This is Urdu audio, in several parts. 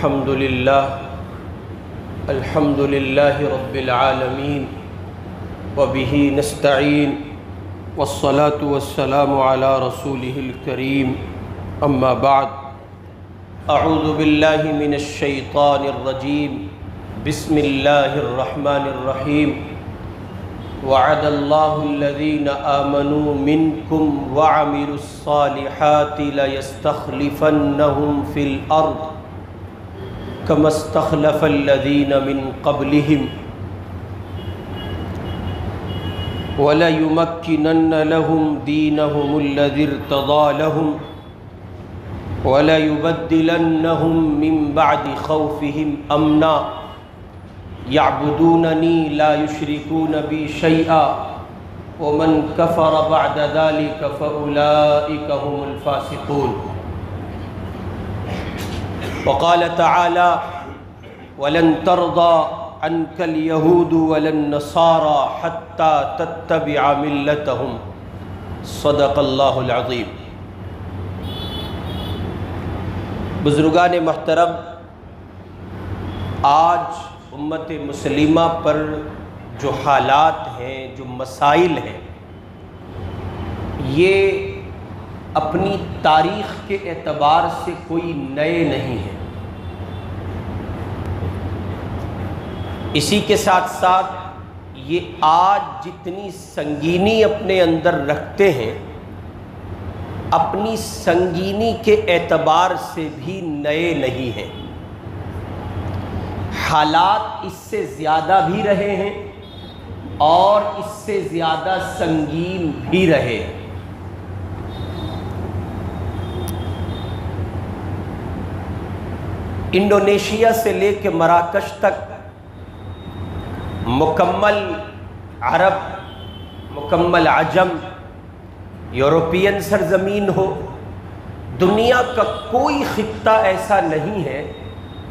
الحمد لله رب العالمين وبه نستعين والصلاة والسلام على رسوله الكريم أما بعد أعوذ بالله من الشيطان الرجيم بسم الله الرحمن الرحيم وعد الله الذين آمنوا منكم وعملوا الصالحات ليستخلفنهم في الأرض كما استخلف الذين من قبلهم وليمكنن لهم دينهم الذي ارتضى لهم وليبدلنهم من بعد خوفهم أمنا يعبدونني لا يشركون بي شيئا ومن كفر بعد ذلك فأولئك هم الفاسقون. وقال تعالى ولن ترضى عنك اليهود ولا النصارى حتى تتبع ملتهم. صدق اللہ العظیم. بزرگان محترم، آج امت مسلمہ پر جو حالات ہیں، جو مسائل ہیں، یہ اپنی تاریخ کے اعتبار سے کوئی نئے نہیں ہیں. اسی کے ساتھ ساتھ یہ آج جتنی سنگینی اپنے اندر رکھتے ہیں، اپنی سنگینی کے اعتبار سے بھی نئے نہیں ہیں. حالات اس سے زیادہ بھی رہے ہیں اور اس سے زیادہ سنگین بھی رہے ہیں. انڈونیشیا سے لے کے مراکش تک مکمل عرب، مکمل عجم، یورپین سرزمین ہو، دنیا کا کوئی خطہ ایسا نہیں ہے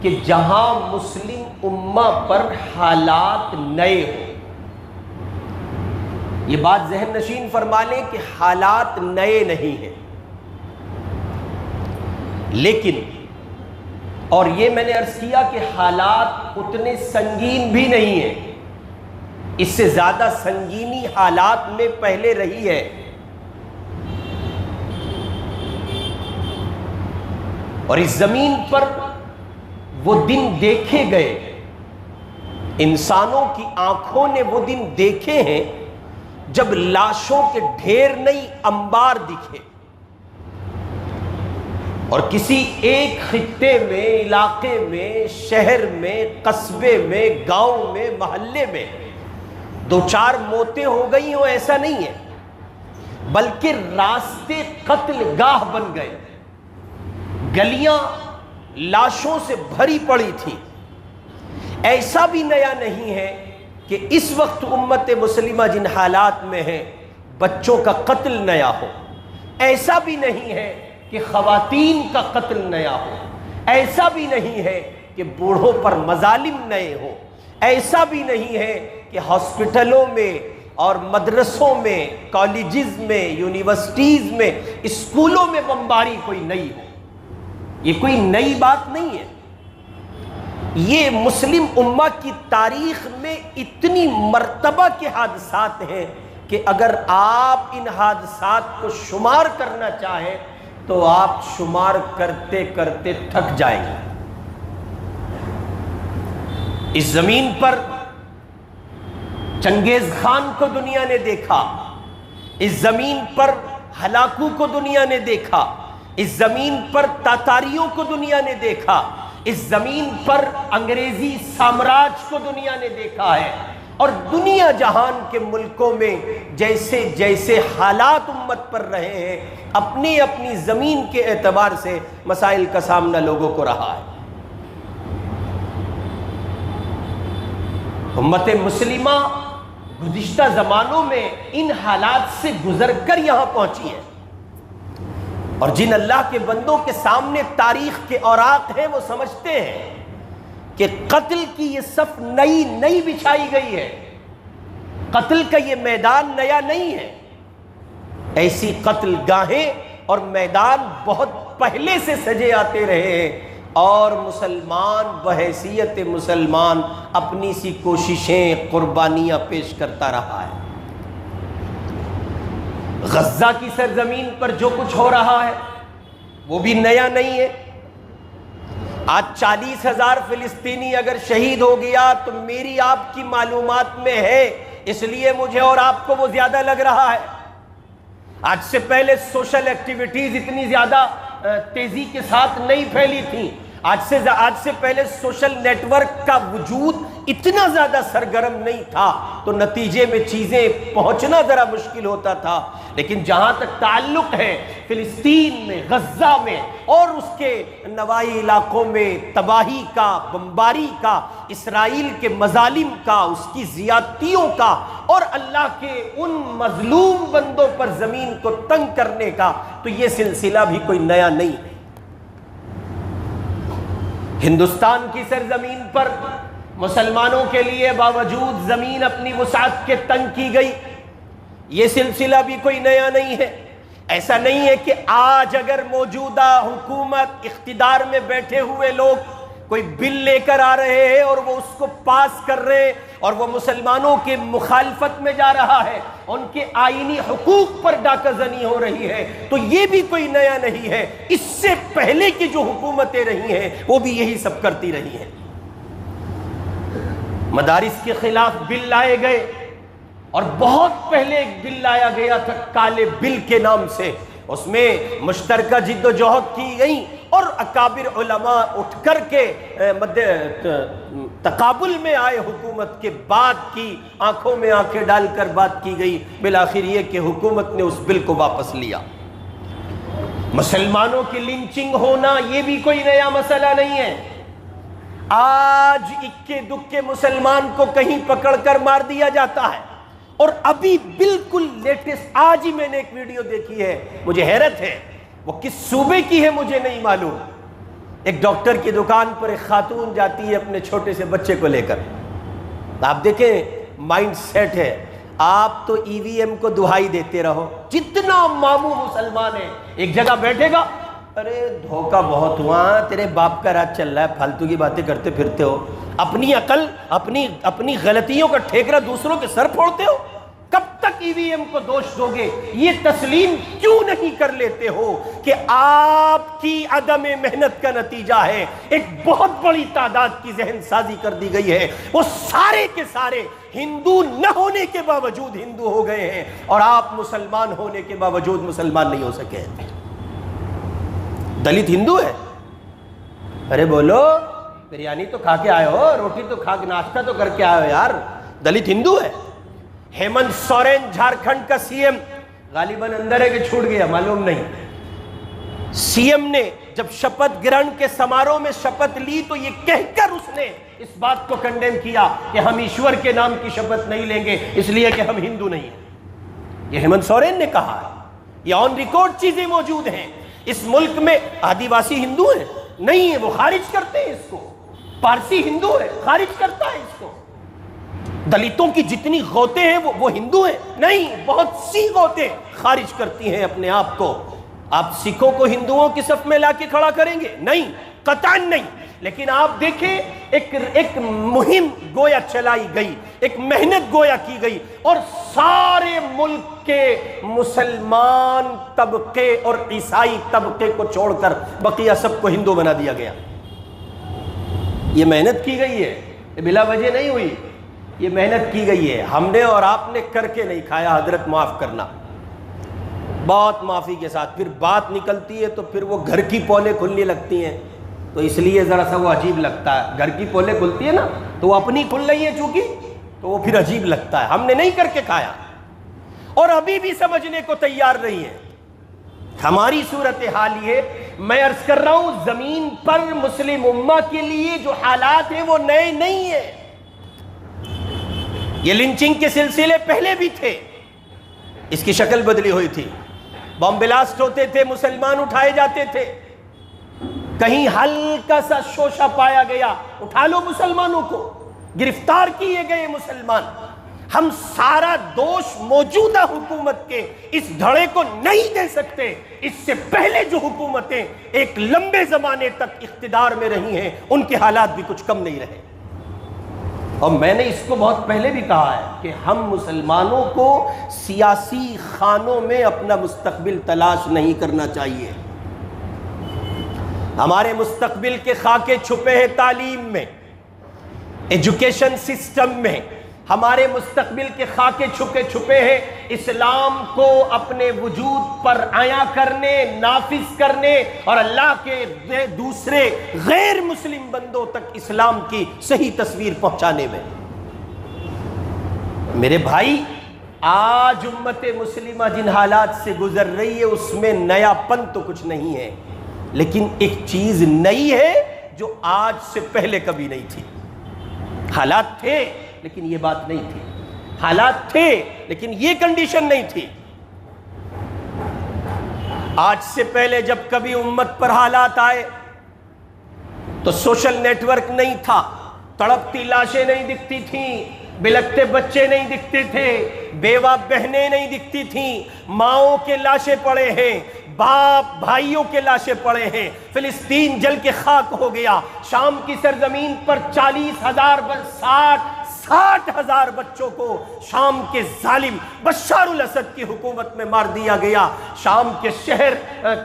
کہ جہاں مسلم امہ پر حالات نئے ہوں. یہ بات ذہن نشین فرما لیں کہ حالات نئے نہیں ہیں، لیکن اور یہ میں نے عرض کیا کہ حالات اتنے سنگین بھی نہیں ہیں. اس سے زیادہ سنگینی حالات میں پہلے رہی ہے. اور اس زمین پر وہ دن دیکھے گئے، انسانوں کی آنکھوں نے وہ دن دیکھے ہیں جب لاشوں کے ڈھیر نہیں انبار دکھے. اور کسی ایک خطے میں، علاقے میں، شہر میں، قصبے میں، گاؤں میں، محلے میں دو چار موتیں ہو گئی ہوں ایسا نہیں ہے، بلکہ راستے قتل گاہ بن گئے. گلیاں لاشوں سے بھری پڑی تھیں. ایسا بھی نیا نہیں ہے کہ اس وقت امت مسلمہ جن حالات میں ہے بچوں کا قتل نیا ہو. ایسا بھی نہیں ہے کہ خواتین کا قتل نیا ہو. ایسا بھی نہیں ہے کہ بوڑھوں پر مظالم نئے ہو. ایسا بھی نہیں ہے کہ ہاسپٹلوں میں اور مدرسوں میں، کالجز میں، یونیورسٹیز میں، اسکولوں میں بمباری کوئی نئی ہو. یہ کوئی نئی بات نہیں ہے. یہ مسلم امہ کی تاریخ میں اتنی مرتبہ کے حادثات ہیں کہ اگر آپ ان حادثات کو شمار کرنا چاہیں تو آپ شمار کرتے کرتے تھک جائیں گے. اس زمین پر چنگیز خان کو دنیا نے دیکھا، اس زمین پر ہلاکو کو دنیا نے دیکھا، اس زمین پر تاتاریوں کو دنیا نے دیکھا، اس زمین پر انگریزی سامراج کو دنیا نے دیکھا ہے. اور دنیا جہان کے ملکوں میں جیسے جیسے حالات امت پر رہے ہیں، اپنی اپنی زمین کے اعتبار سے مسائل کا سامنا لوگوں کو رہا ہے. امت مسلمہ گزشتہ زمانوں میں ان حالات سے گزر کر یہاں پہنچی ہے. اور جن اللہ کے بندوں کے سامنے تاریخ کے اوراق ہیں وہ سمجھتے ہیں کہ قتل کی یہ صف نئی بچھائی گئی ہے. قتل کا یہ میدان نیا نہیں ہے. ایسی قتل گاہیں اور میدان بہت پہلے سے سجے آتے رہے ہیں. اور مسلمان بحیثیت مسلمان اپنی سی کوششیں قربانیاں پیش کرتا رہا ہے۔ غزہ کی سرزمین پر جو کچھ ہو رہا ہے وہ بھی نیا نہیں ہے۔ آج 40,000 فلسطینی اگر شہید ہو گیا تو میری آپ کی معلومات میں ہے، اس لیے مجھے اور آپ کو وہ زیادہ لگ رہا ہے۔ آج سے پہلے سوشل ایکٹیویٹیز اتنی زیادہ تیزی کے ساتھ نہیں پھیلی تھیں، آج سے پہلے سوشل نیٹ ورک کا وجود اتنا زیادہ سرگرم نہیں تھا، تو نتیجے میں چیزیں پہنچنا ذرا مشکل ہوتا تھا۔ لیکن جہاں تک تعلق ہے فلسطین میں، غزہ میں اور اس کے نواحی علاقوں میں تباہی کا، بمباری کا، اسرائیل کے مظالم کا، اس کی زیادتیوں کا اور اللہ کے ان مظلوم بندوں پر زمین کو تنگ کرنے کا، تو یہ سلسلہ بھی کوئی نیا نہیں ہے۔ ہندوستان کی سرزمین پر مسلمانوں کے لیے باوجود زمین اپنی وسعت کے تنگ کی گئی، یہ سلسلہ بھی کوئی نیا نہیں ہے۔ ایسا نہیں ہے کہ آج اگر موجودہ حکومت اقتدار میں بیٹھے ہوئے لوگ کوئی بل لے کر آ رہے ہیں اور وہ اس کو پاس کر رہے ہیں اور وہ مسلمانوں کے مخالفت میں جا رہا ہے، ان کے آئینی حقوق پر ڈاکہ زنی ہو رہی ہے، تو یہ بھی کوئی نیا نہیں ہے۔ اس سے پہلے کی جو حکومتیں رہی ہیں وہ بھی یہی سب کرتی رہی ہیں۔ مدارس کے خلاف بل لائے گئے، اور بہت پہلے ایک بل لایا گیا تھا کالے بل کے نام سے، اس میں مشترکہ جد و جہد کی گئی اور اکابر علماء اٹھ کر کے تقابل میں آئے، حکومت کے بات کی، آنکھوں میں آنکھیں ڈال کر بات کی گئی، بالآخر یہ کہ حکومت نے اس بل کو واپس لیا۔ مسلمانوں کی لنچنگ ہونا یہ بھی کوئی نیا مسئلہ نہیں ہے۔ آج اکے دکے مسلمان کو کہیں پکڑ کر مار دیا جاتا ہے، اور ابھی بالکل لیٹسٹ آج ہی میں نے ایک ویڈیو دیکھی ہے، مجھے حیرت ہے، وہ کس صوبے کی ہے مجھے نہیں معلوم۔ ایک ڈاکٹر کی دکان پر ایک خاتون جاتی ہے اپنے چھوٹے سے بچے کو لے کر۔ آپ دیکھیں مائنڈ سیٹ ہے، آپ تو ای وی ایم کو دہائی دیتے رہو، جتنا ماموں مسلمان ہے ایک جگہ بیٹھے گا، ارے دھوکہ بہت ہوا، تیرے باپ کا راج چل رہا ہے، پھالتو کی باتیں کرتے پھرتے ہو، اپنی عقل اپنی غلطیوں کا ٹھیکرا دوسروں کے سر پھوڑتے ہو، کب تک ای وی ایم کو دوش دو گے؟ یہ تسلیم کیوں نہیں کر لیتے ہو کہ آپ کی عدم محنت کا نتیجہ ہے ایک بہت بڑی تعداد کی ذہن سازی کر دی گئی ہے، وہ سارے کے سارے ہندو نہ ہونے کے باوجود ہندو ہو گئے ہیں، اور آپ مسلمان ہونے کے باوجود مسلمان نہیں ہو سکے۔ دلت ہندو ہے، ارے بولو، بریانی تو کھا کے آئے ہو، روٹی تو کھا کے، ناشتہ تو کر کے آئے ہو یار، دلت ہندو ہے۔ ہیمنت سورین جھارکھنڈ کا سی ایم، غالباً اندر ہے کہ چھوٹ گیا معلوم نہیں، سی ایم نے جب شپت گرہن کے سماروہ میں شپت لی تو یہ کہہ کر اس نے اس بات کو کنڈیم کیا کہ ہم ایشور کے نام کی شپت نہیں لیں گے اس لیے کہ ہم ہندو نہیں ہیں۔ یہ ہیمنت سورین نے کہا ہے، یہ آن ریکارڈ چیزیں موجود ہیں۔ اس ملک میں آدیواسی ہندو ہیں نہیں ہے، وہ خارج کرتے ہیں اس کو۔ پارسی ہندو ہے، خارج کرتا ہے اس کو۔ دلتوں کی جتنی غوطیں ہیں وہ ہندو ہیں نہیں، بہت سی غوطیں خارج کرتی ہیں اپنے آپ کو۔ آپ سکھوں کو ہندوؤں کی صف میں لا کے کھڑا کریں گے؟ نہیں، قطعاً نہیں۔ لیکن آپ دیکھیں ایک مہم گویا چلائی گئی، ایک محنت گویا کی گئی، اور سارے ملک کے مسلمان طبقے اور عیسائی طبقے کو چھوڑ کر بقیہ سب کو ہندو بنا دیا گیا۔ یہ محنت کی گئی ہے، یہ بلا وجہ نہیں ہوئی، یہ محنت کی گئی ہے۔ ہم نے اور آپ نے کر کے نہیں کھایا، حضرت معاف کرنا، بہت معافی کے ساتھ۔ پھر بات نکلتی ہے تو پھر وہ گھر کی پولیں کھلنے لگتی ہیں، تو اس لیے ذرا سا وہ عجیب لگتا ہے۔ گھر کی پولیں کھلتی ہے نا تو وہ اپنی کھل رہی ہے چونکہ، تو وہ پھر عجیب لگتا ہے۔ ہم نے نہیں کر کے کھایا اور ابھی بھی سمجھنے کو تیار نہیں ہے۔ ہماری صورتحال یہ، میں عرض کر رہا ہوں، زمین پر مسلم امہ کے لیے جو حالات ہیں وہ نئے نہیں ہیں۔ یہ لنچنگ کے سلسلے پہلے بھی تھے، اس کی شکل بدلی ہوئی تھی۔ بم بلاسٹ ہوتے تھے، مسلمان اٹھائے جاتے تھے، کہیں ہلکا سا شوشہ پایا گیا، اٹھا لو مسلمانوں کو، گرفتار کیے گئے مسلمان۔ ہم سارا دوش موجودہ حکومت کے اس دھڑے کو نہیں دے سکتے. اس سے پہلے جو حکومتیں ایک لمبے زمانے تک اقتدار میں رہی ہیں ان کے حالات بھی کچھ کم نہیں رہے. اور میں نے اس کو بہت پہلے بھی کہا ہے کہ ہم مسلمانوں کو سیاسی خانوں میں اپنا مستقبل تلاش نہیں کرنا چاہیے. ہمارے مستقبل کے خاکے چھپے ہیں تعلیم میں، ایجوکیشن سسٹم میں. ہمارے مستقبل کے خاکے چھپے ہیں اسلام کو اپنے وجود پر عیاں کرنے، نافذ کرنے اور اللہ کے دوسرے غیر مسلم بندوں تک اسلام کی صحیح تصویر پہنچانے میں. میرے بھائی، آج امت مسلمہ جن حالات سے گزر رہی ہے اس میں نیا پن تو کچھ نہیں ہے، لیکن ایک چیز نئی ہے جو آج سے پہلے کبھی نہیں تھی. حالات تھے لیکن یہ بات نہیں تھی، حالات تھے لیکن یہ کنڈیشن نہیں تھی. آج سے پہلے جب کبھی امت پر حالات آئے تو سوشل نیٹ ورک نہیں تھا، تڑپتی لاشیں نہیں دکھتی تھیں، بلکتے بچے نہیں دکھتے تھے، بیوہ بہنیں نہیں دکھتی تھیں، ماؤں کے لاشیں پڑے ہیں، باپ بھائیوں کے لاشیں پڑے ہیں. فلسطین جل کے خاک ہو گیا. شام کی سرزمین پر 60,000 بچوں کو شام کے ظالم بشار الاسد کی حکومت میں مار دیا گیا. شام کے شہر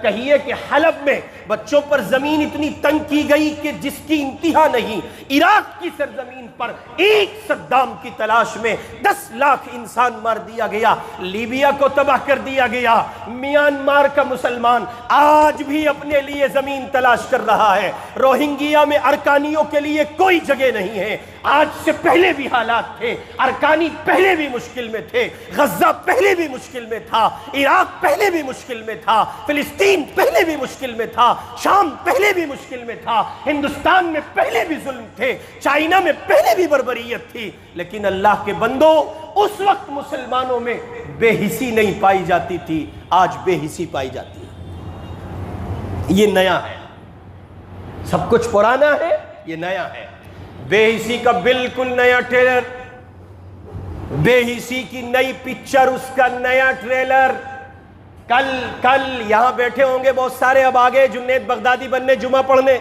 کہیے کہ حلب میں بچوں پر زمین اتنی تنگ کی گئی کہ جس کی انتہا نہیں. عراق کی سرزمین پر ایک صدام کی تلاش میں 10 لاکھ انسان مار دیا گیا. لیبیا کو تباہ کر دیا گیا. میانمار کا مسلمان آج بھی اپنے لیے زمین تلاش کر رہا ہے. روہنگیا میں ارکانیوں کے لیے کوئی جگہ نہیں ہے. آج سے پہلے بھی حالات تھے، ارکانی پہلے بھی مشکل میں تھے، غزہ پہلے بھی مشکل میں تھا، عراق پہلے بھی مشکل میں تھا، فلسطین پہلے بھی مشکل میں تھا، شام پہلے بھی مشکل میں تھا، ہندوستان میں پہلے بھی ظلم تھے، چائنا میں پہلے بھی بربریت تھی. لیکن اللہ کے بندو، اس وقت مسلمانوں میں بے حسی نہیں پائی جاتی تھی، آج بے حسی پائی جاتی ہے. یہ نیا ہے، سب کچھ پرانا ہے، یہ نیا ہے. بے حسی کا بالکل نیا ٹریلر، بے حسی کی نئی پکچر، اس کا نیا ٹریلر. کل یہاں بیٹھے ہوں گے بہت سارے، اب آگے جنید بغدادی بننے، جمعہ پڑھنے.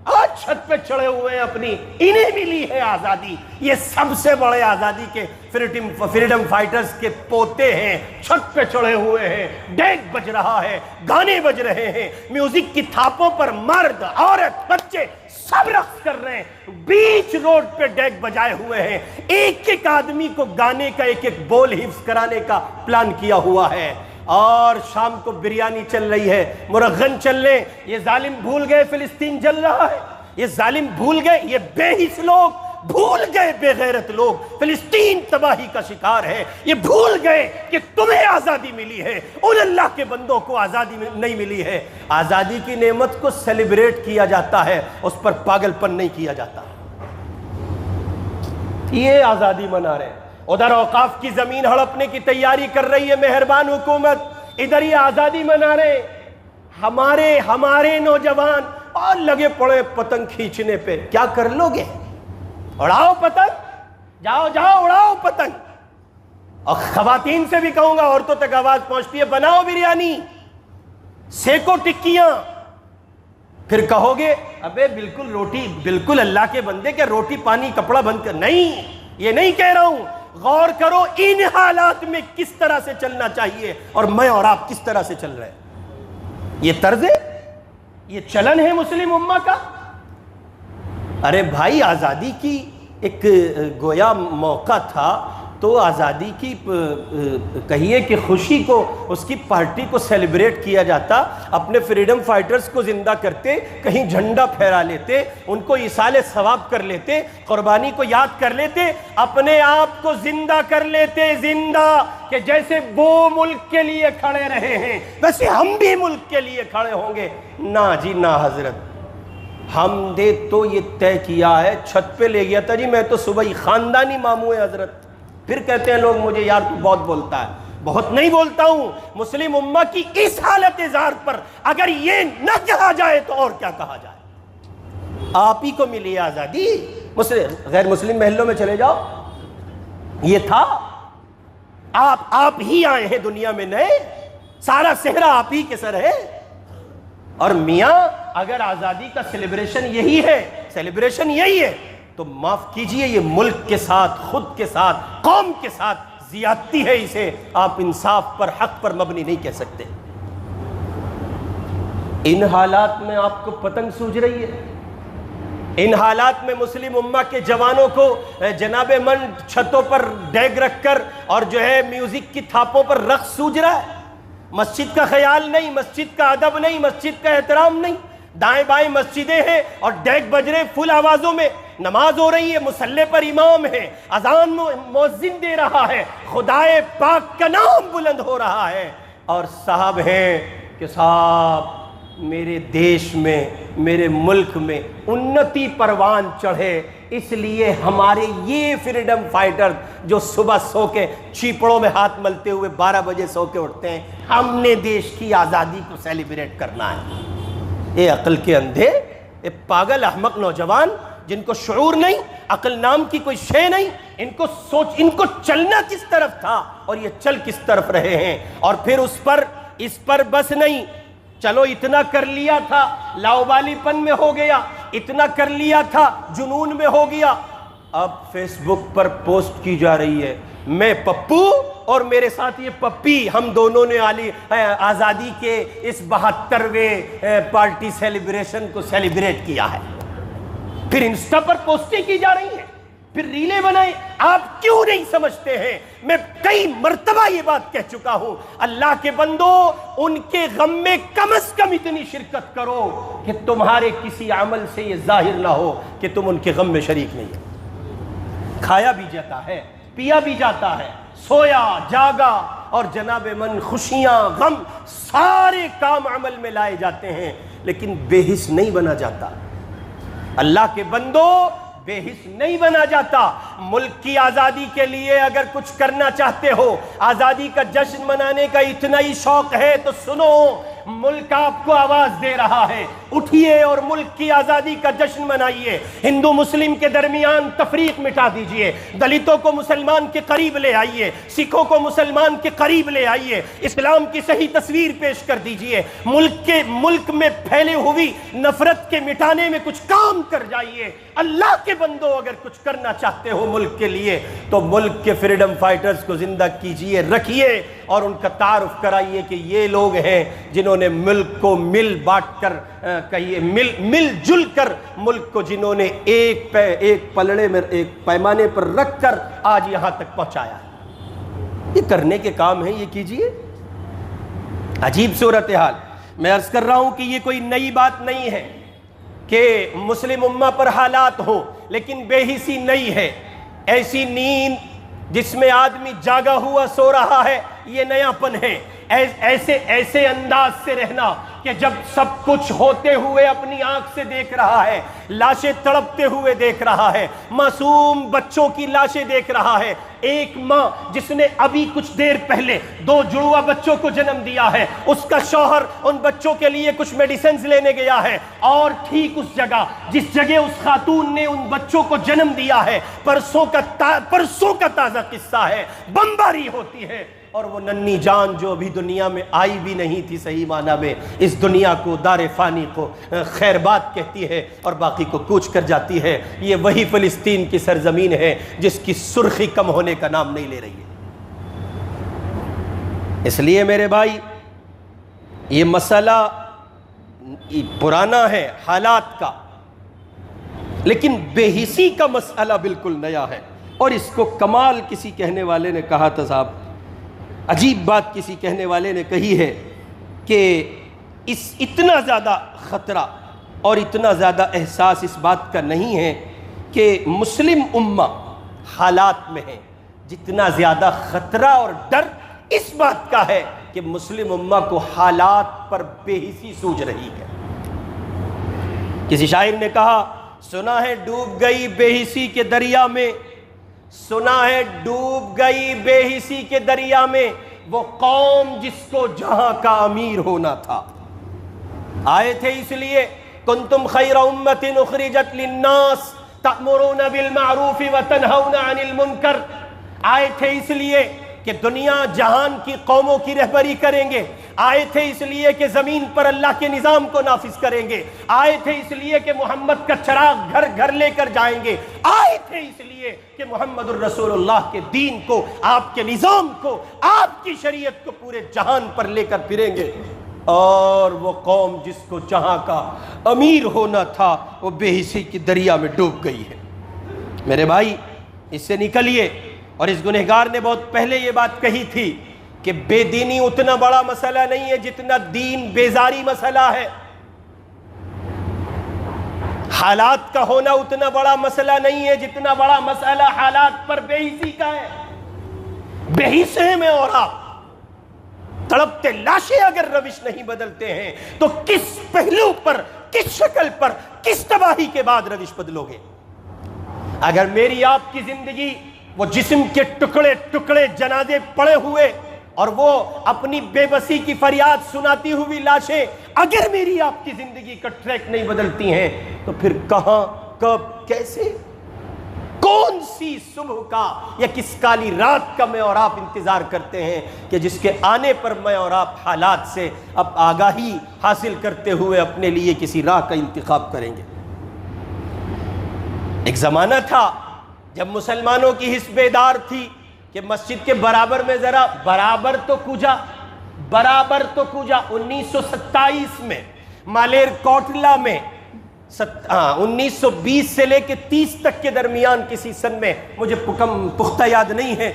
آج چھت پہ چڑھے ہوئے ہیں اپنی، انہیں ملی ہے آزادی. یہ سب سے بڑے آزادی کے فریڈم فائٹرز کے پوتے ہیں، چھت پہ چڑھے ہوئے ہیں. ڈیک بج رہا ہے، گانے بج رہے ہیں، میوزک کی تھاپوں پر مرد عورت بچے سب رقص کر رہے ہیں. بیچ روڈ پہ ڈیک بجائے ہوئے ہیں. ایک ایک آدمی کو گانے کا ایک ایک بول حفظ کرانے کا پلان کیا ہوا ہے. اور شام کو بریانی چل رہی ہے، مرغن چل رہے. یہ ظالم بھول گئے فلسطین جل رہا ہے، یہ ظالم بھول گئے، یہ بے حس لوگ بھول گئے، بے غیرت لوگ فلسطین تباہی کا شکار ہے. یہ بھول گئے کہ تمہیں آزادی ملی ہے، ان اللہ کے بندوں کو آزادی نہیں ملی ہے. آزادی کی نعمت کو سیلیبریٹ کیا جاتا ہے، اس پر پاگل پن نہیں کیا جاتا. یہ آزادی منا رہے ہیں. ادھر اوقاف کی زمین ہڑپنے کی تیاری کر رہی ہے مہربان حکومت، ادھر یہ آزادی منا رہے. ہمارے نوجوان اور لگے پڑے پتنگ کھینچنے پہ. کیا کر لو گے؟ اڑاؤ پتنگ، جاؤ اڑاؤ پتنگ. اور خواتین سے بھی کہوں گا، عورتوں تک آواز پہنچتی ہے، بناؤ بریانی، سیکو ٹکیاں. پھر کہو گے ابے بالکل روٹی، بالکل اللہ کے بندے کہ روٹی پانی کپڑا بند کر. نہیں، یہ نہیں کہہ رہا ہوں. غور کرو ان حالات میں کس طرح سے چلنا چاہیے اور میں اور آپ کس طرح سے چل رہے ہیں. یہ طرز ہے، یہ چلن ہے مسلم امہ کا. ارے بھائی، آزادی کی ایک گویا موقع تھا تو آزادی کی کہیے کہ خوشی کو، اس کی پارٹی کو سیلیبریٹ کیا جاتا. اپنے فریڈم فائٹرز کو زندہ کرتے، کہیں جھنڈا پھیرا لیتے، ان کو ایصال ثواب کر لیتے، قربانی کو یاد کر لیتے، اپنے آپ کو زندہ کر لیتے. زندہ کہ جیسے وہ ملک کے لیے کھڑے رہے ہیں ویسے ہم بھی ملک کے لیے کھڑے ہوں گے. نہ جی نہ حضرت، ہم نے تو یہ طے کیا ہے. چھت پہ لے گیا تھا جی میں تو صبح ہی، خاندانی ماموں ہے حضرت. پھر کہتے ہیں لوگ مجھے یار تو بہت بولتا ہے. بہت نہیں بولتا ہوں. مسلم امہ کی اس حالت اظہار پر اگر یہ نہ کہا جائے تو اور کیا کہا جائے. آپ ہی کو ملی آزادی. غیر مسلم محلوں میں چلے جاؤ، یہ تھا آپ ہی آئے ہیں دنیا میں نئے، سارا صحرا آپ ہی کے سر ہے۔ اور میاں اگر آزادی کا سیلیبریشن یہی ہے تو معاف کیجئے، یہ ملک کے ساتھ، خود کے ساتھ، قوم کے ساتھ زیادتی ہے، اسے آپ انصاف پر، حق پر مبنی نہیں کہہ سکتے۔ ان حالات میں آپ کو پتنگ سوج رہی ہے، ان حالات میں مسلم امہ کے جوانوں کو جناب من چھتوں پر ڈیگ رکھ کر اور جو ہے میوزک کی تھاپوں پر رقص سوج رہا ہے، مسجد کا خیال نہیں، مسجد کا ادب نہیں، مسجد کا احترام نہیں، دائیں بائیں مسجدیں ہیں اور ڈیگ بج رہے فل آوازوں میں، نماز ہو رہی ہے، مصلی پر امام ہے، اذان مؤذن دے رہا ہے، خدائے پاک کا نام بلند ہو رہا ہے، اور صاحب ہیں کہ صاحب میرے دیش میں، میرے ملک میں انتی پروان چڑھے، اس لیے ہمارے یہ فریڈم فائٹر جو صبح سو کے چیپڑوں میں ہاتھ ملتے ہوئے 12 بجے سو کے اٹھتے ہیں، ہم نے دیش کی آزادی کو سیلیبریٹ کرنا ہے۔ یہ عقل کے اندھے، یہ پاگل احمق نوجوان جن کو شعور نہیں، عقل نام کی کوئی شے نہیں، ان کو چلنا کس طرف تھا اور یہ چل کس طرف رہے ہیں۔ اور پھر اس پر بس نہیں، چلو اتنا کر لیا تھا، لاؤبالی پن میں ہو گیا، اتنا کر لیا تھا، جنون میں ہو گیا، اب فیس بک پر پوسٹ کی جا رہی ہے میں پپو اور میرے ساتھ یہ پپی، ہم دونوں نے آزادی کے اس 72ویں پارٹی سیلیبریشن کو سیلیبریٹ کیا ہے۔ پھر انسٹا پر پوسٹیں کی جا رہی ہیں، پھر ریلیں بنائیں۔ آپ کیوں نہیں سمجھتے ہیں؟ میں کئی مرتبہ یہ بات کہہ چکا ہوں، اللہ کے بندو ان کے غم میں کم از کم اتنی شرکت کرو کہ تمہارے کسی عمل سے یہ ظاہر نہ ہو کہ تم ان کے غم میں شریک نہیں ہو۔ کھایا بھی جاتا ہے، پیا بھی جاتا ہے، سویا جاگا، اور جناب من خوشیاں غم سارے کام عمل میں لائے جاتے ہیں، لیکن بے حس نہیں بنا جاتا۔ اللہ کے بندو بے حس نہیں بنا جاتا۔ ملک کی آزادی کے لیے اگر کچھ کرنا چاہتے ہو، آزادی کا جشن منانے کا اتنا ہی شوق ہے تو سنو، ملک آپ کو آواز دے رہا ہے، اٹھیے اور ملک کی آزادی کا جشن منائیے۔ ہندو مسلم کے درمیان تفریق مٹا دیجئے، دلتوں کو مسلمان کے قریب لے آئیے، سکھوں کو مسلمان کے قریب لے آئیے، اسلام کی صحیح تصویر پیش کر دیجئے، ملک میں پھیلے ہوئی نفرت کے مٹانے میں کچھ کام کر جائیے۔ اللہ کے بندو اگر کچھ کرنا چاہتے ہو ملک کے لیے تو ملک کے فریڈم فائٹرز کو زندہ کیجئے، رکھیے اور ان کا تعارف کرائیے کہ یہ لوگ ہیں جنہوں نے ملک کو مل بانٹ کر مل جل کر ملک کو جنہوں نے ایک پلڑے میں، ایک پیمانے پر رکھ کر آج یہاں تک پہنچایا ہے۔ یہ کرنے کے کام ہیں، یہ کیجئے۔ عجیب صورتحال، میں عرض کر رہا ہوں کہ یہ کوئی نئی بات نہیں ہے کہ مسلم امہ پر حالات ہوں، لیکن بے حسی نہیں ہے۔ ایسی نیند جس میں آدمی جاگا ہوا سو رہا ہے، یہ نیا پن ہے۔ ایسے انداز سے رہنا کہ جب سب کچھ ہوتے ہوئے اپنی آنکھ سے دیکھ رہا ہے، لاشیں تڑپتے ہوئے دیکھ رہا ہے، معصوم بچوں کی لاشیں دیکھ رہا ہے، ایک ماں جس نے ابھی کچھ دیر پہلے 2 جڑواں بچوں کو جنم دیا ہے، اس کا شوہر ان بچوں کے لیے کچھ میڈیسنز لینے گیا ہے، اور ٹھیک اس جگہ جس جگہ اس خاتون نے ان بچوں کو جنم دیا ہے، پرسوں کا تازہ قصہ ہے، بمباری ہوتی ہے، اور وہ ننھی جان جو ابھی دنیا میں آئی بھی نہیں تھی صحیح معنی میں، اس دنیا کو، دار فانی کو خیر بات کہتی ہے اور باقی کو کوچ کر جاتی ہے۔ یہ وہی فلسطین کی سرزمین ہے جس کی سرخی کم ہونے کا نام نہیں لے رہی ہے۔ اس لیے میرے بھائی، یہ مسئلہ پرانا ہے حالات کا، لیکن بے حسی کا مسئلہ بالکل نیا ہے۔ اور اس کو کمال کسی کہنے والے نے کہا تھا، صاحب عجیب بات کسی کہنے والے نے کہی ہے کہ اتنا زیادہ خطرہ اور اتنا زیادہ احساس اس بات کا نہیں ہے کہ مسلم امہ حالات میں ہے، جتنا زیادہ خطرہ اور ڈر اس بات کا ہے کہ مسلم امہ کو حالات پر بے حسی سوج رہی ہے۔ کسی شاعر نے کہا، سنا ہے ڈوب گئی بے حسی کے دریا میں، سنا ہے ڈوب گئی بے حسی کے دریا میں وہ قوم جس کو جہاں کا امیر ہونا تھا۔ آئے تھے اس لیے، کنتم خیر امت اخرجت للناس تأمرون بالمعروف وتنہون عن المنکر، آئے تھے اس لیے کہ دنیا جہان کی قوموں کی رہبری کریں گے، آئے تھے اس لیے کہ زمین پر اللہ کے نظام کو نافذ کریں گے، آئے تھے اس لیے کہ محمد کا چراغ گھر گھر لے کر جائیں گے، آئے تھے اس لیے کہ محمد الرسول اللہ کے دین کو، آپ کے نظام کو، آپ کی شریعت کو پورے جہان پر لے کر پھریں گے۔ اور وہ قوم جس کو جہاں کا امیر ہونا تھا وہ بے حسی کی دریا میں ڈوب گئی ہے۔ میرے بھائی اس سے نکلیے۔ اور اس گنہگار نے بہت پہلے یہ بات کہی تھی کہ بے دینی اتنا بڑا مسئلہ نہیں ہے جتنا دین بیزاری مسئلہ ہے، حالات کا ہونا اتنا بڑا مسئلہ نہیں ہے جتنا بڑا مسئلہ حالات پر بے حسی کا ہے۔ بے حس ہیں میں اور آپ، تڑپتے لاشیں اگر روش نہیں بدلتے ہیں تو کس پہلو پر، کس شکل پر، کس تباہی کے بعد روش بدلو گے؟ اگر میری آپ کی زندگی وہ جسم کے ٹکڑے ٹکڑے جنازے پڑے ہوئے اور وہ اپنی بے بسی کی فریاد سناتی ہوئی لاشیں اگر میری آپ کی زندگی کا ٹریک نہیں بدلتی ہیں تو پھر کہاں، کب، کیسے، کون سی صبح کا یا کس کالی رات کا میں اور آپ انتظار کرتے ہیں کہ جس کے آنے پر میں اور آپ حالات سے اب آگاہی حاصل کرتے ہوئے اپنے لیے کسی راہ کا انتخاب کریں گے؟ ایک زمانہ تھا جب مسلمانوں کی حس بیدار تھی کہ مسجد کے برابر میں ذرا برابر تو کوجا 1927 میں مالیر کوٹلہ میں 1920 سے لے کے 30 تک کے درمیان کسی سن میں، مجھے پختہ یاد نہیں ہے،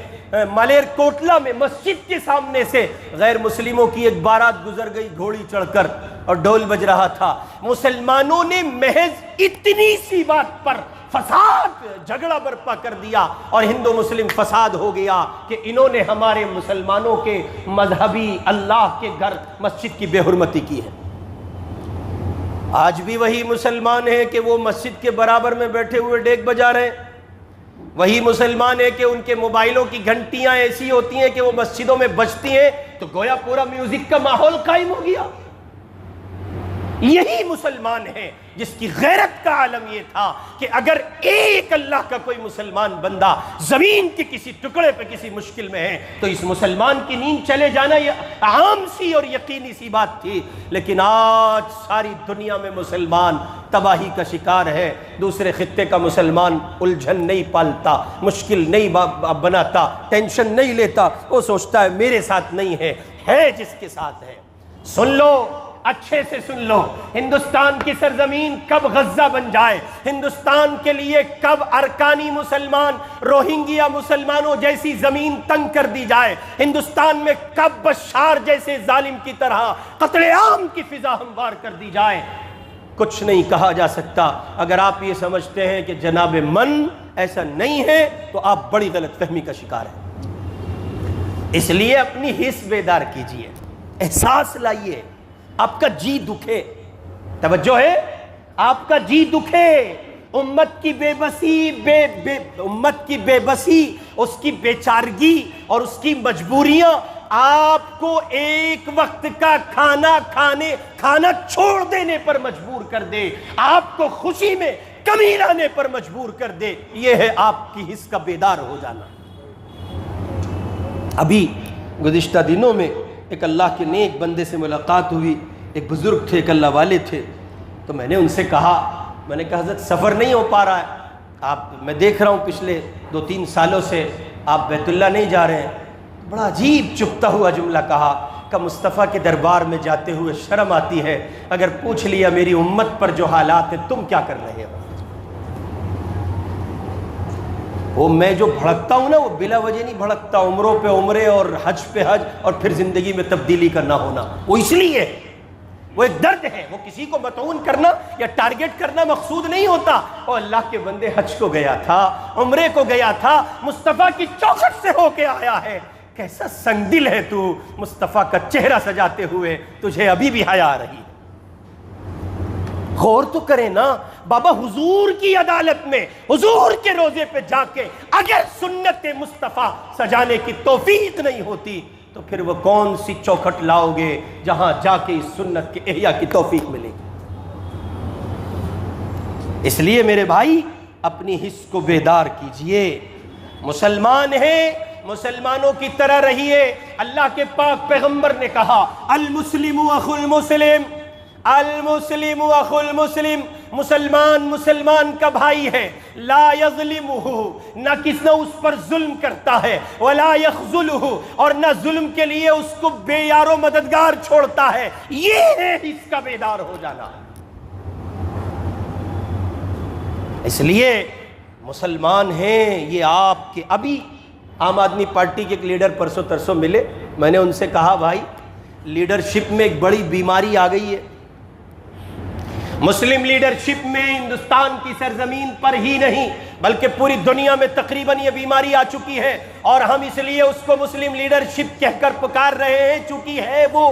مالیر کوٹلہ میں مسجد کے سامنے سے غیر مسلموں کی ایک بارات گزر گئی گھوڑی چڑھ کر اور ڈھول بج رہا تھا۔ مسلمانوں نے محض اتنی سی بات پر فساد، جھگڑا برپا کر دیا اور ہندو مسلم فساد ہو گیا کہ انہوں نے ہمارے مسلمانوں کے مذہبی اللہ کے گھر مسجد کی بے حرمتی کی ہے۔ آج بھی وہی مسلمان ہیں کہ وہ مسجد کے برابر میں بیٹھے ہوئے ڈیگ بجا رہے ہیں، وہی مسلمان ہیں کہ ان کے موبائلوں کی گھنٹیاں ایسی ہوتی ہیں کہ وہ مسجدوں میں بجتی ہیں تو گویا پورا میوزک کا ماحول قائم ہو گیا۔ یہی مسلمان ہے جس کی غیرت کا عالم یہ تھا کہ اگر ایک اللہ کا کوئی مسلمان بندہ زمین کے کسی ٹکڑے پہ کسی مشکل میں ہے تو اس مسلمان کی نیند چلے جانا یہ عام سی اور یقینی سی بات تھی، لیکن آج ساری دنیا میں مسلمان تباہی کا شکار ہے۔ دوسرے خطے کا مسلمان الجھن نہیں پالتا، مشکل نہیں بناتا، ٹینشن نہیں لیتا، وہ سوچتا ہے میرے ساتھ نہیں ہے جس کے ساتھ ہے۔ سن لو، اچھے سے سن لو، ہندوستان کی سرزمین کب غزہ بن جائے، ہندوستان کے لیے کب ارکانی مسلمان روہنگیا مسلمانوں جیسی زمین تنگ کر دی جائے، ہندوستان میں کب بشار جیسے ظالم کی طرح قتل عام کی فضا ہموار کر دی جائے، کچھ نہیں کہا جا سکتا۔ اگر آپ یہ سمجھتے ہیں کہ جناب من ایسا نہیں ہے تو آپ بڑی غلط فہمی کا شکار ہیں۔ اس لیے اپنی حس بیدار کیجئے، احساس لائیے، آپ کا جی دکھے، توجہ ہے، آپ کا جی دکھے، امت کی بے بسی، امت کی بے بسی، اس کی بیچارگی اور اس کی مجبوریاں آپ کو ایک وقت کا کھانا چھوڑ دینے پر مجبور کر دے، آپ کو خوشی میں کمی لانے پر مجبور کر دے، یہ ہے آپ کی حس کا بیدار ہو جانا۔ ابھی گزشتہ دنوں میں ایک اللہ کے نیک بندے سے ملاقات ہوئی، ایک بزرگ تھے، ایک اللہ والے تھے، تو میں نے ان سے کہا، میں نے کہا حضرت سفر نہیں ہو پا رہا ہے، میں دیکھ رہا ہوں پچھلے 2-3 سالوں سے آپ بیت اللہ نہیں جا رہے ہیں۔ بڑا عجیب چپتا ہوا جملہ کہا کہ مصطفیٰ کے دربار میں جاتے ہوئے شرم آتی ہے، اگر پوچھ لیا میری امت پر جو حالات ہیں تم کیا کر رہے ہو؟ وہ میں جو بھڑکتا ہوں نا وہ بلا وجہ نہیں بھڑکتا، عمروں پہ عمرے اور حج پہ حج اور پھر زندگی میں تبدیلی کا نہ ہونا، وہ اس لیے وہ ایک درد ہے، وہ کسی کو مطعون کرنا یا ٹارگٹ کرنا مقصود نہیں ہوتا۔ وہ اللہ کے بندے حج کو گیا تھا، عمرے کو گیا تھا، مصطفیٰ کی چوکھٹ سے ہو کے آیا ہے، کیسا سنگ دل ہے تو، مصطفیٰ کا چہرہ سجاتے ہوئے تجھے ابھی بھی حیا آ رہی ہے۔ غور تو کریں نا بابا، حضور کی عدالت میں، حضور کے روزے پہ جا کے اگر سنت مصطفیٰ سجانے کی توفیق نہیں ہوتی تو پھر وہ کون سی چوکھٹ لاؤ گے جہاں جا کے اس سنت کے احیاء کی توفیق ملے گی؟ اس لیے میرے بھائی اپنی حس کو بیدار کیجئے، مسلمان ہیں، مسلمانوں کی طرح رہیے۔ اللہ کے پاک پیغمبر نے کہا المسلم اخو المسلم، المسلم اخو المسلم، مسلمان مسلمان کا بھائی ہے، لا یظلمہ، نہ اس پر ظلم کرتا ہے، ولا یخذلہ، اور نہ ظلم کے لیے اس کو بے یار و مددگار چھوڑتا ہے۔ یہ ہے اس کا بیدار ہو جانا۔ اس لیے مسلمان ہیں یہ آپ کے۔ ابھی عام آدمی پارٹی کے ایک لیڈر پرسوں ترسوں ملے، میں نے ان سے کہا بھائی لیڈرشپ میں ایک بڑی بیماری آ گئی ہے، مسلم لیڈرشپ میں ہندوستان کی سرزمین پر ہی نہیں بلکہ پوری دنیا میں تقریباً یہ بیماری آ چکی ہے، اور ہم اس لیے اس کو مسلم لیڈرشپ کہہ کر پکار رہے ہیں چونکہ ہے وہ۔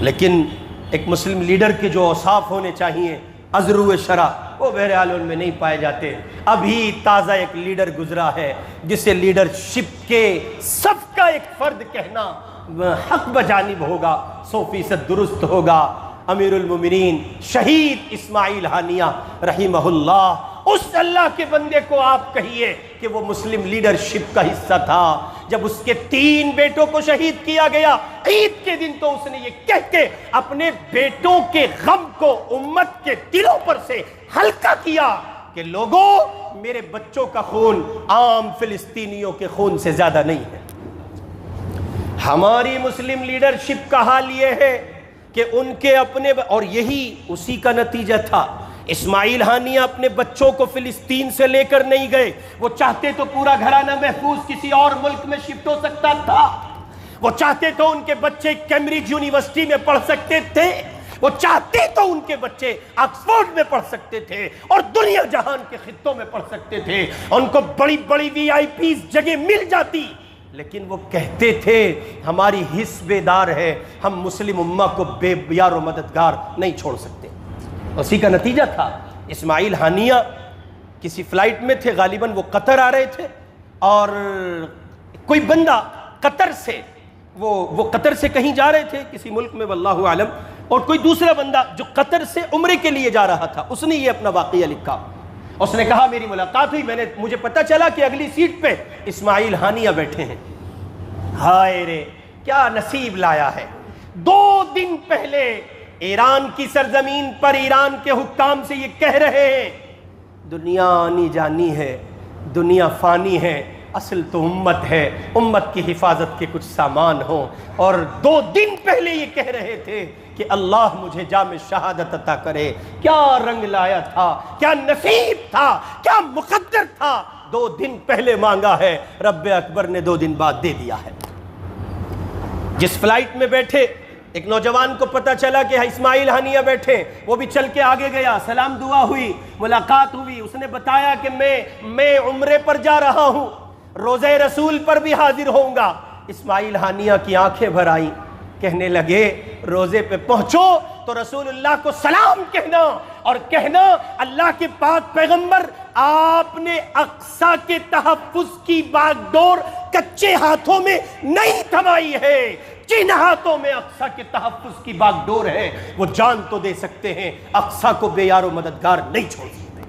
لیکن ایک مسلم لیڈر کے جو اوصاف ہونے چاہیے ازرو شرع، وہ بہرحال ان میں نہیں پائے جاتے۔ ابھی تازہ ایک لیڈر گزرا ہے جسے لیڈرشپ کے صف کا ایک فرد کہنا حق بجانب ہوگا، 100% درست ہوگا۔ امیر المومنین شہید اسماعیل ہانیہ رحمہ اللہ، اس اللہ کے بندے کو آپ کہیے کہ وہ مسلم لیڈرشپ کا حصہ تھا۔ جب اس کے 3 بیٹوں کو شہید کیا گیا عید کے دن، تو اس نے یہ کہہ کے اپنے بیٹوں کے غم کو امت کے دلوں پر سے ہلکا کیا کہ لوگوں، میرے بچوں کا خون عام فلسطینیوں کے خون سے زیادہ نہیں ہے۔ ہماری مسلم لیڈرشپ کا حال یہ ہے کہ ان کے اپنے، اور یہی اسی کا نتیجہ تھا۔ اسماعیل ہانیہ اپنے بچوں کو فلسطین سے لے کر نہیں گئے، وہ چاہتے تو پورا گھرانہ محفوظ کسی اور ملک میں شفٹ ہو سکتا تھا، وہ چاہتے تو ان کے بچے کیمبرج یونیورسٹی میں پڑھ سکتے تھے، وہ چاہتے تو ان کے بچے آکسفورڈ میں پڑھ سکتے تھے اور دنیا جہان کے خطوں میں پڑھ سکتے تھے، ان کو بڑی بڑی VIP جگہ مل جاتی، لیکن وہ کہتے تھے ہماری حس بیدار ہے، ہم مسلم امہ کو بے یار و مددگار نہیں چھوڑ سکتے۔ اسی کا نتیجہ تھا اسماعیل ہانیہ کسی فلائٹ میں تھے، غالباً وہ قطر آ رہے تھے، اور کوئی بندہ قطر سے وہ قطر سے کہیں جا رہے تھے کسی ملک میں واللہ عالم، اور کوئی دوسرا بندہ جو قطر سے عمرے کے لیے جا رہا تھا، اس نے یہ اپنا واقعہ لکھا۔ اس نے کہا میری ملاقات ہوئی، مجھے پتا چلا کہ اگلی سیٹ پہ اسماعیل ہانیہ بیٹھے ہیں۔ ہائے رے کیا نصیب لایا ہے! 2 دن پہلے ایران کی سرزمین پر ایران کے حکام سے یہ کہہ رہے ہیں دنیا آنی جانی ہے، دنیا فانی ہے، اصل تو امت ہے، امت کی حفاظت کے کچھ سامان ہوں، اور 2 دن پہلے یہ کہہ رہے تھے کہ اللہ مجھے جام شہادت عطا کرے۔ کیا رنگ لایا تھا، کیا نصیب تھا، کیا مقدر تھا! 2 دن پہلے مانگا ہے، رب اکبر نے 2 دن بعد دے دیا ہے۔ جس فلائٹ میں بیٹھے ایک نوجوان کو پتا چلا کہ اسماعیل ہانیہ بیٹھے، وہ بھی چل کے آگے گیا، سلام دعا ہوئی، ملاقات ہوئی، اس نے بتایا کہ میں عمرے پر جا رہا ہوں، روزہ رسول پر بھی حاضر ہوں گا۔ اسماعیل ہانیہ کی آنکھیں بھر آئیں، کہنے لگے روزے پہ پہنچو تو رسول اللہ کو سلام کہنا، اور کہنا اللہ کے پاک پیغمبر آپ نے اقصی کے تحفظ کی باغ ڈور کچے ہاتھوں میں نہیں تھمائی ہے، جن ہاتھوں میں اقصی کے تحفظ کی باغ ڈور ہے وہ جان تو دے سکتے ہیں، اقصی کو بے یار و مددگار نہیں چھوڑ سکتے۔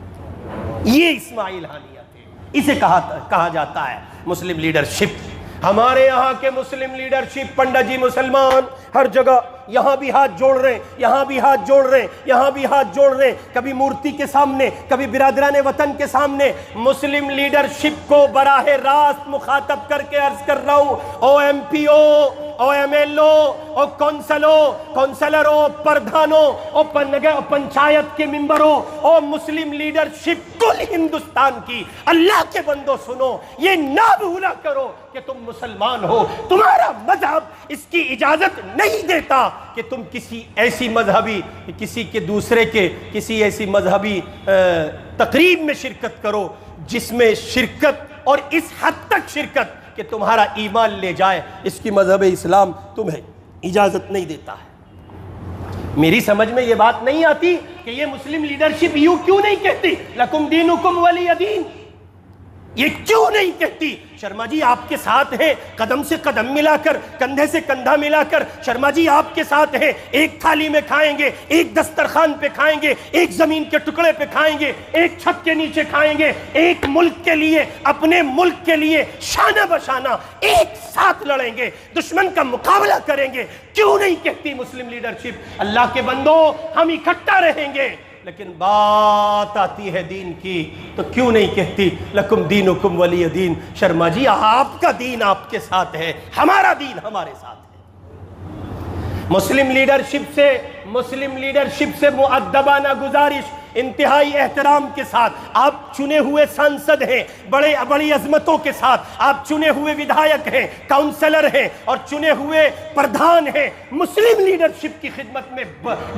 یہ اسماعیل ہانیہ تھے، اسے کہا جاتا ہے مسلم لیڈرشپ۔ ہمارے یہاں کے مسلم لیڈرشپ پنڈا جی مسلمان ہر جگہ یہاں بھی ہاتھ جوڑ رہے ہیں، یہاں بھی ہاتھ جوڑ رہے ہیں، یہاں بھی ہاتھ جوڑ رہے ہیں، کبھی مورتی کے سامنے، کبھی برادران وطن کے سامنے۔ مسلم لیڈرشپ کو براہ راست مخاطب کر کے عرض کر رہا ہوں، OMPO، OMLO، او کونسلروں، پردھانوں، پنچایت کے ممبروں، او مسلم لیڈرشپ کل ہندوستان کی، اللہ کے بندوں سنو، یہ نہ بھولا کرو کہ تم مسلمان ہو، تمہارا مذہب اس کی اجازت نہیں دیتا کہ تم کسی ایسی مذہبی کسی ایسی مذہبی تقریب میں شرکت کرو جس میں شرکت، اور اس حد تک شرکت کہ تمہارا ایمان لے جائے، اس کی مذہب اسلام تمہیں اجازت نہیں دیتا ہے۔ میری سمجھ میں یہ بات نہیں آتی کہ یہ مسلم لیڈرشپ یوں کیوں نہیں کہتی لکم دینکم ولی دین؟ یہ کیوں نہیں کہتی شرما جی آپ کے ساتھ ہیں قدم سے قدم ملا کر، کندھے سے کندھا ملا کر، شرما جی آپ کے ساتھ ہیں، ایک تھالی میں کھائیں گے، ایک دسترخوان پہ کھائیں گے، ایک زمین کے ٹکڑے پہ کھائیں گے، ایک چھت کے نیچے کھائیں گے، ایک ملک کے لیے، اپنے ملک کے لیے شانہ بشانہ ایک ساتھ لڑیں گے، دشمن کا مقابلہ کریں گے؟ کیوں نہیں کہتی مسلم لیڈرشپ اللہ کے بندو ہم اکٹھا رہیں گے؟ لیکن بات آتی ہے دین کی تو کیوں نہیں کہتی لکم دینکم ولی دین؟ شرما جی آپ کا دین آپ کے ساتھ ہے، ہمارا دین ہمارے ساتھ ہے۔ مسلم لیڈرشپ سے مؤدبانہ گزارش، انتہائی احترام کے ساتھ، آپ چنے ہوئے سانسد ہیں، بڑی عظمتوں کے ساتھ، آپ چنے ہوئے ودھائک ہیں، کاؤنسلر ہیں اور چنے ہوئے پردھان ہیں، مسلم لیڈرشپ کی خدمت میں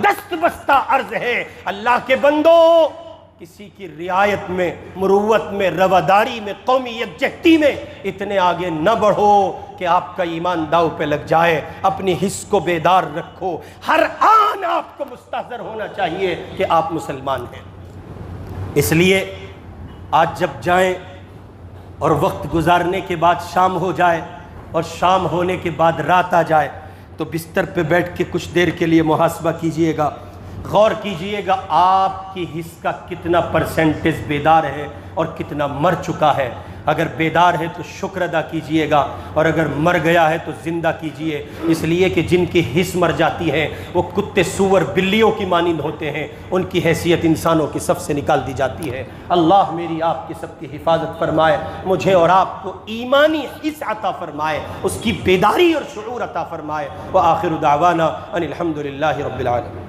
دست بستہ عرض ہے اللہ کے بندو کسی کی رعایت میں، مروت میں، رواداری میں، قومی یکجہتی میں اتنے آگے نہ بڑھو کہ آپ کا ایمان داؤ پہ لگ جائے۔ اپنی حس کو بیدار رکھو، ہر آن آپ کو مستحضر ہونا چاہیے کہ آپ مسلمان ہیں۔ اس لیے آج جب جائیں اور وقت گزارنے کے بعد شام ہو جائے اور شام ہونے کے بعد رات آ جائے تو بستر پہ بیٹھ کے کچھ دیر کے لیے محاسبہ کیجئے گا، غور کیجئے گا آپ کی حس کا کتنا پرسنٹیج بیدار ہے اور کتنا مر چکا ہے۔ اگر بیدار ہے تو شکر ادا کیجئے گا اور اگر مر گیا ہے تو زندہ کیجئے، اس لیے کہ جن کی حس مر جاتی ہے وہ کتے، سور، بلیوں کی مانند ہوتے ہیں، ان کی حیثیت انسانوں کی صف سے نکال دی جاتی ہے۔ اللہ میری آپ کی سب کی حفاظت فرمائے، مجھے اور آپ کو ایمانی حس عطا فرمائے، اس کی بیداری اور شعور عطا فرمائے۔ وآخر دعوانا ان الحمدللہ رب العالمین۔